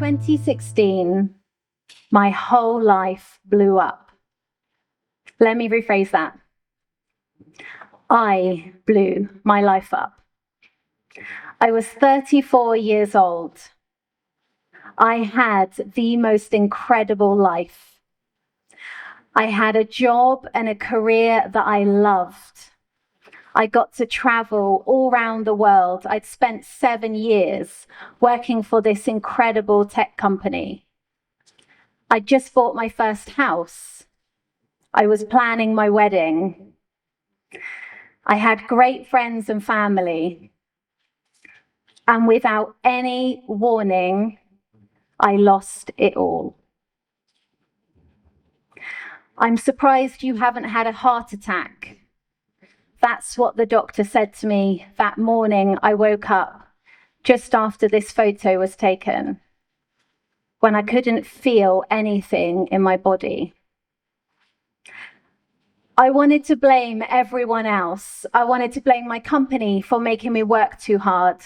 2016, my whole life blew up. Let me rephrase that. I blew my life up. I was 34 years old. I had the most incredible life. I had a job and a career that I loved. I got to travel all around the world. I'd spent 7 years working for this incredible tech company. I just bought my first house. I was planning my wedding. I had great friends and family. And without any warning, I lost it all. I'm surprised you haven't had a heart attack. That's what the doctor said to me that morning I woke up just after this photo was taken, when I couldn't feel anything in my body. I wanted to blame everyone else. I wanted to blame my company for making me work too hard.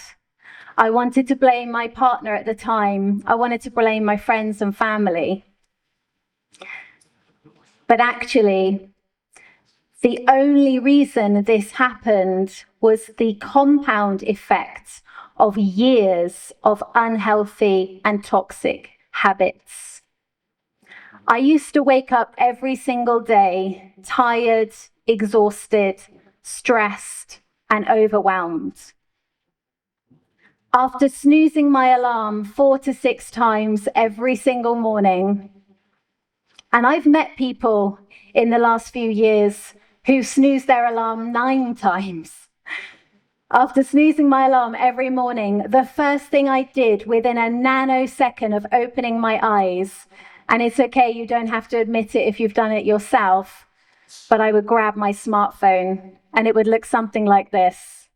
I wanted to blame my partner at the time. I wanted to blame my friends and family. But actually, the only reason this happened was the compound effect of years of unhealthy and toxic habits. I used to wake up every single day, tired, exhausted, stressed, and overwhelmed. After snoozing my alarm 4 to 6 times every single morning, and I've met people in the last few years who snooze their alarm 9 times. After snoozing my alarm every morning, the first thing I did within a nanosecond of opening my eyes, and it's okay, you don't have to admit it if you've done it yourself, but I would grab my smartphone and it would look something like this.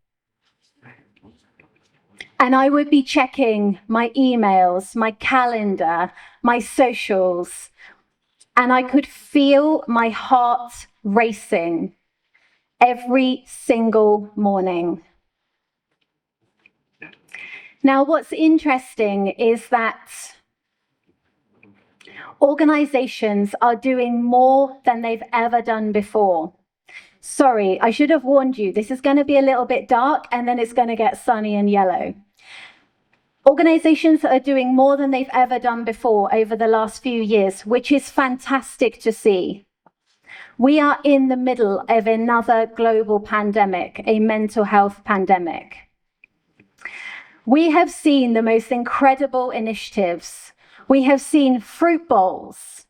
And I would be checking my emails, my calendar, my socials, and I could feel my heart racing every single morning. Now, what's interesting is that organizations are doing more than they've ever done before. Sorry, I should have warned you. This is going to be a little bit dark and then it's going to get sunny and yellow. Organizations are doing more than they've ever done before over the last few years, which is fantastic to see. We are in the middle of another global pandemic, a mental health pandemic. We have seen the most incredible initiatives. We have seen fruit bowls.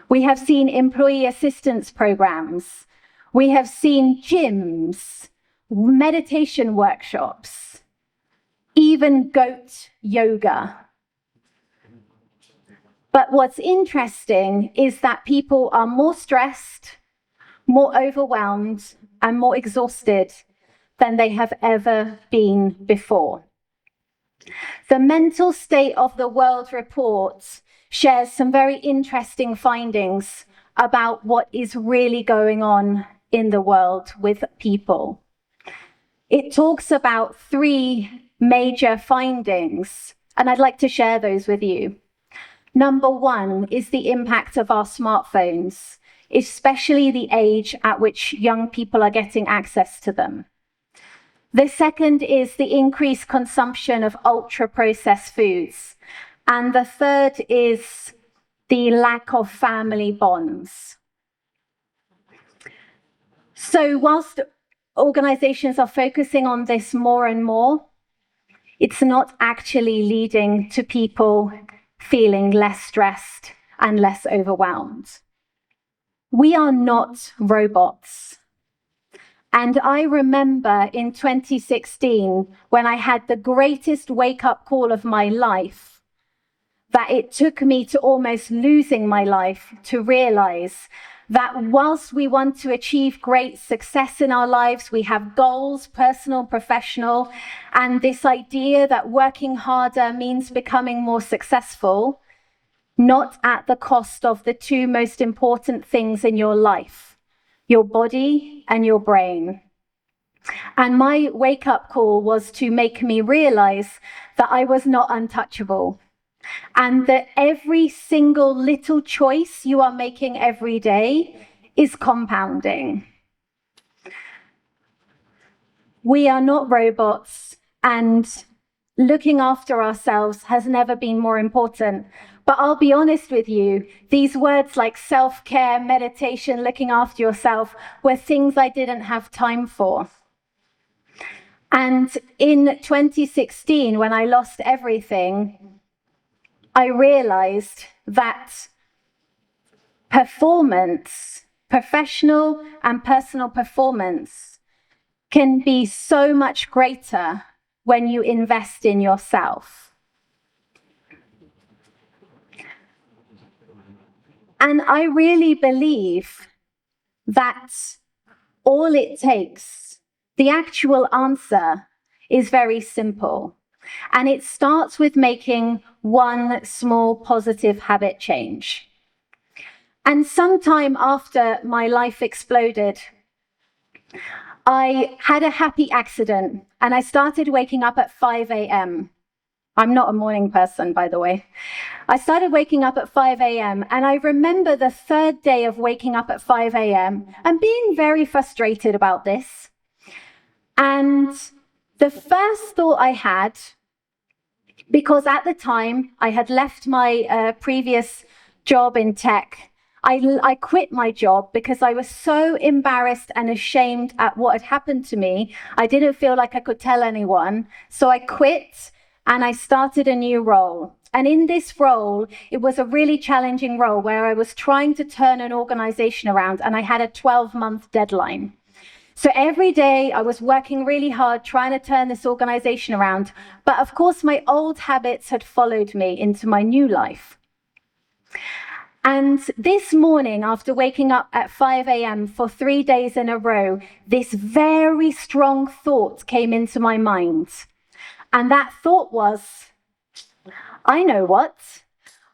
We have seen employee assistance programs. We have seen gyms, meditation workshops, even goat yoga. But what's interesting is that people are more stressed, more overwhelmed, and more exhausted than they have ever been before. The Mental State of the World report shares some very interesting findings about what is really going on in the world with people. It talks about 3 major findings, and I'd like to share those with you. Number 1 is the impact of our smartphones, especially the age at which young people are getting access to them. The second is the increased consumption of ultra-processed foods. And the third is the lack of family bonds. So whilst organizations are focusing on this more and more, it's not actually leading to people feeling less stressed and less overwhelmed. We are not robots. And I remember in 2016, when I had the greatest wake-up call of my life, that it took me to almost losing my life to realize that whilst we want to achieve great success in our lives, we have goals, personal, professional, and this idea that working harder means becoming more successful, not at the cost of the 2 most important things in your life, your body and your brain. And my wake-up call was to make me realize that I was not untouchable. and that every single little choice you are making every day is compounding. We are not robots, and looking after ourselves has never been more important. But I'll be honest with you, these words like self-care, meditation, looking after yourself were things I didn't have time for. And in 2016, when I lost everything, I realized that performance, professional and personal performance, can be so much greater when you invest in yourself. And I really believe that all it takes, the actual answer, is very simple. And it starts with making one small positive habit change. And sometime after my life exploded, I had a happy accident and I started waking up at 5 a.m. I'm not a morning person, by the way. I started waking up at 5 a.m. and I remember the third day of waking up at 5 a.m. and being very frustrated about this. And the first thought I had, because at the time I had left my previous job in tech, I quit my job because I was so embarrassed and ashamed at what had happened to me. I didn't feel like I could tell anyone. So I quit and I started a new role. And in this role, it was a really challenging role where I was trying to turn an organization around and I had a 12-month deadline. So every day I was working really hard trying to turn this organization around. But of course, my old habits had followed me into my new life. And this morning, after waking up at 5 a.m. for 3 days in a row, this very strong thought came into my mind. And that thought was, I know what,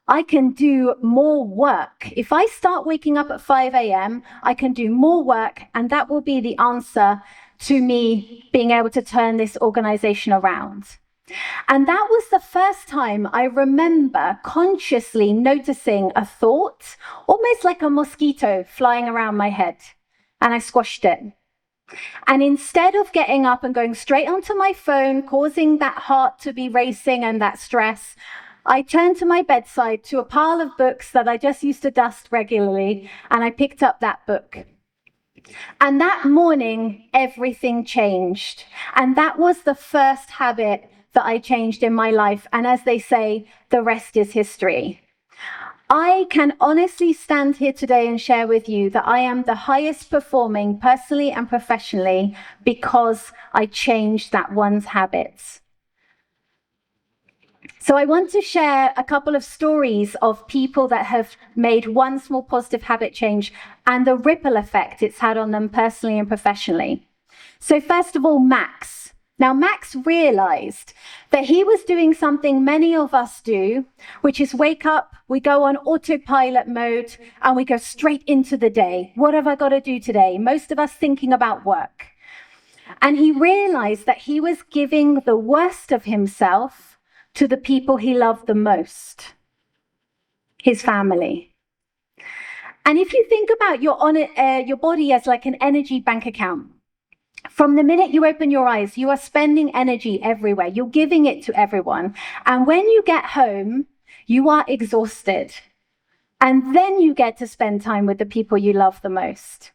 I can do more work. If I start waking up at 5 a.m., I can do more work, and that will be the answer to me being able to turn this organization around. And that was the first time I remember consciously noticing a thought, almost like a mosquito flying around my head, and I squashed it. And instead of getting up and going straight onto my phone, causing that heart to be racing and that stress, I turned to my bedside to a pile of books that I just used to dust regularly, and I picked up that book. And that morning, everything changed. And that was the first habit that I changed in my life. And as they say, the rest is history. I can honestly stand here today and share with you that I am the highest performing personally and professionally because I changed that one's habits. So I want to share a couple of stories of people that have made one small positive habit change and the ripple effect it's had on them personally and professionally. So first of all, Max. Now, Max realized that he was doing something many of us do, which is wake up, we go on autopilot mode, and we go straight into the day. What have I got to do today? Most of us thinking about work. And he realized that he was giving the worst of himself to the people he loved the most, his family. And if you think about your body as like an energy bank account, from the minute you open your eyes, you are spending energy everywhere. You're giving it to everyone. And when you get home, you are exhausted. And then you get to spend time with the people you love the most.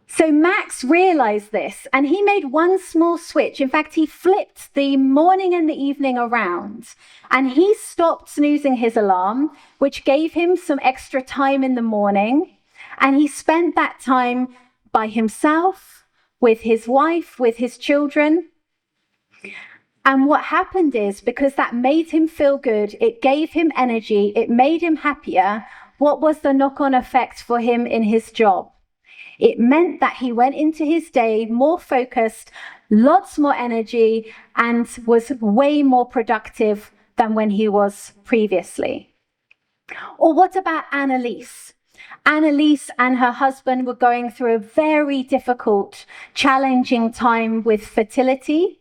So Max realized this, and he made one small switch. In fact, he flipped the morning and the evening around, and he stopped snoozing his alarm, which gave him some extra time in the morning. And he spent that time by himself, with his wife, with his children. And what happened is, because that made him feel good, it gave him energy, it made him happier, what was the knock-on effect for him in his job? It meant that he went into his day more focused, lots more energy, and was way more productive than when he was previously. Or what about Annalise? Annalise and her husband were going through a very difficult, challenging time with fertility.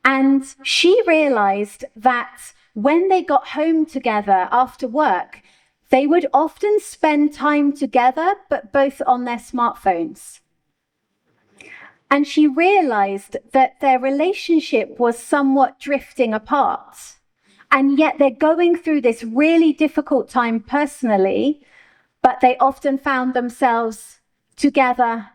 And she realized that when they got home together after work, they would often spend time together, but both on their smartphones. And she realized that their relationship was somewhat drifting apart. And yet they're going through this really difficult time personally, but they often found themselves together,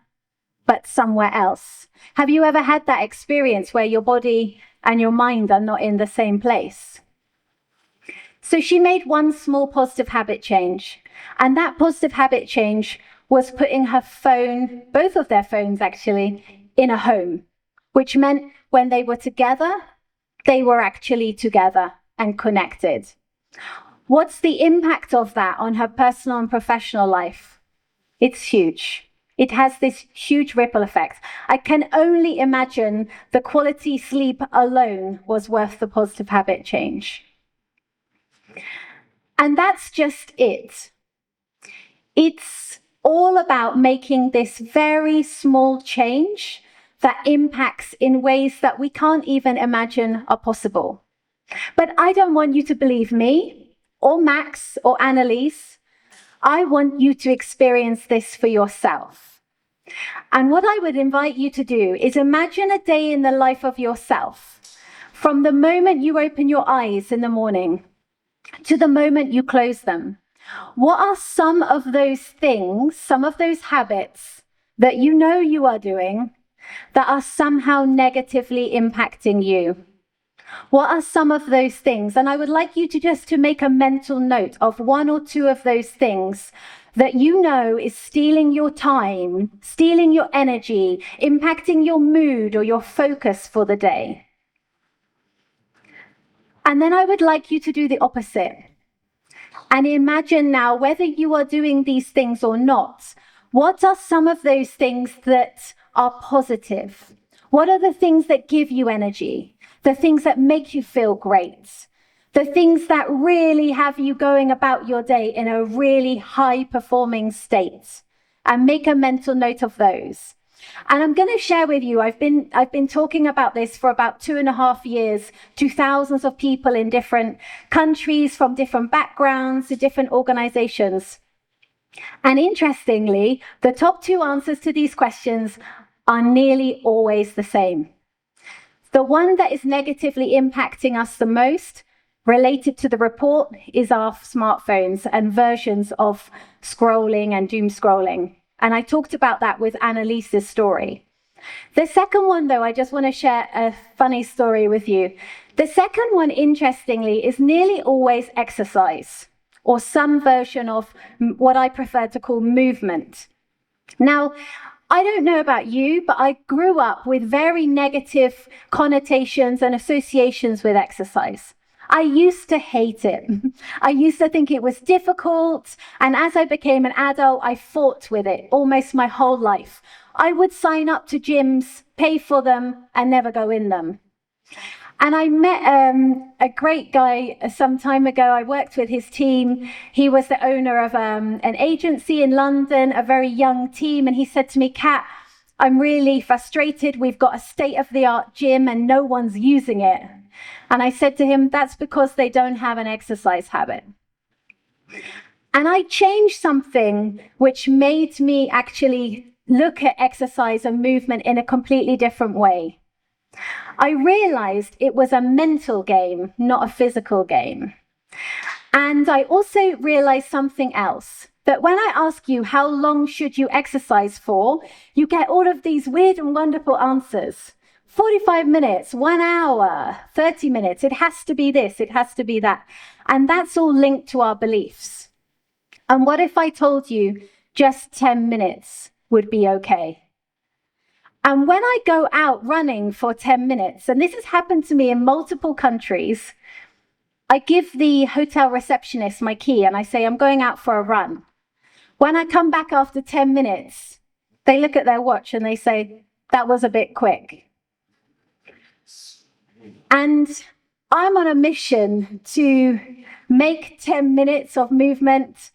but somewhere else. Have you ever had that experience where your body and your mind are not in the same place? So she made one small positive habit change. And that positive habit change was putting her phone, both of their phones actually, in a home, which meant when they were together, they were actually together and connected. What's the impact of that on her personal and professional life? It's huge. It has this huge ripple effect. I can only imagine the quality sleep alone was worth the positive habit change. And that's just it. It's all about making this very small change that impacts in ways that we can't even imagine are possible. But I don't want you to believe me or Max or Annalise. I want you to experience this for yourself. And what I would invite you to do is imagine a day in the life of yourself, from the moment you open your eyes in the morning to the moment you close them. What are some of those things, some of those habits that you know you are doing that are somehow negatively impacting you? What are some of those things? And I would like you to make a mental note of one or two of those things that you know is stealing your time, stealing your energy, impacting your mood or your focus for the day. And then I would like you to do the opposite. And imagine now, whether you are doing these things or not, what are some of those things that are positive? What are the things that give you energy? The things that make you feel great? The things that really have you going about your day in a really high-performing state? And make a mental note of those. And I'm going to share with you, I've been talking about this for about 2.5 years to thousands of people in different countries, from different backgrounds to different organizations. And interestingly, the top 2 answers to these questions are nearly always the same. The one that is negatively impacting us the most, related to the report, is our smartphones and versions of scrolling and doom scrolling. And I talked about that with Annalise's story. The second one, though, I just want to share a funny story with you. The second one, interestingly, is nearly always exercise, or some version of what I prefer to call movement. Now, I don't know about you, but I grew up with very negative connotations and associations with exercise. I used to hate it. I used to think it was difficult. And as I became an adult, I fought with it almost my whole life. I would sign up to gyms, pay for them, and never go in them. And I met a great guy some time ago. I worked with his team. He was the owner of an agency in London, a very young team. And he said to me, "Kat, I'm really frustrated. We've got a state-of-the-art gym and no one's using it." And I said to him, "That's because they don't have an exercise habit." And I changed something which made me actually look at exercise and movement in a completely different way. I realized it was a mental game, not a physical game. And I also realized something else, that when I ask you how long should you exercise for, you get all of these weird and wonderful answers. 45 minutes, 1 hour, 30 minutes, it has to be this, it has to be that. And that's all linked to our beliefs. And what if I told you just 10 minutes would be okay? And when I go out running for 10 minutes, and this has happened to me in multiple countries, I give the hotel receptionist my key and I say, "I'm going out for a run." When I come back after 10 minutes, they look at their watch and they say, "That was a bit quick." And I'm on a mission to make 10 minutes of movement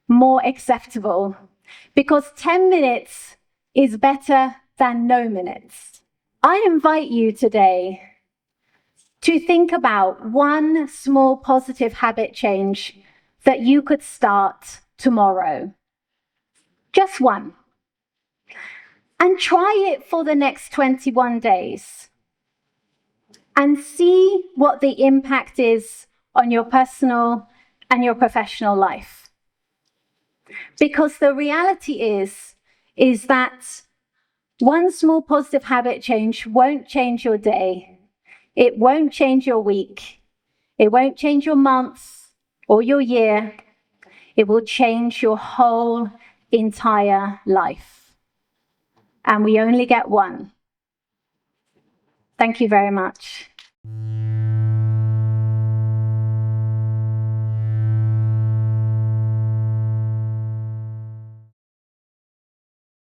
more acceptable, because 10 minutes is better than no minutes. I invite you today to think about one small positive habit change that you could start tomorrow. Just one. And try it for the next 21 days. And see what the impact is on your personal and your professional life. Because the reality is that one small positive habit change won't change your day. It won't change your week. It won't change your month or your year. It will change your whole entire life. And we only get one. Thank you very much.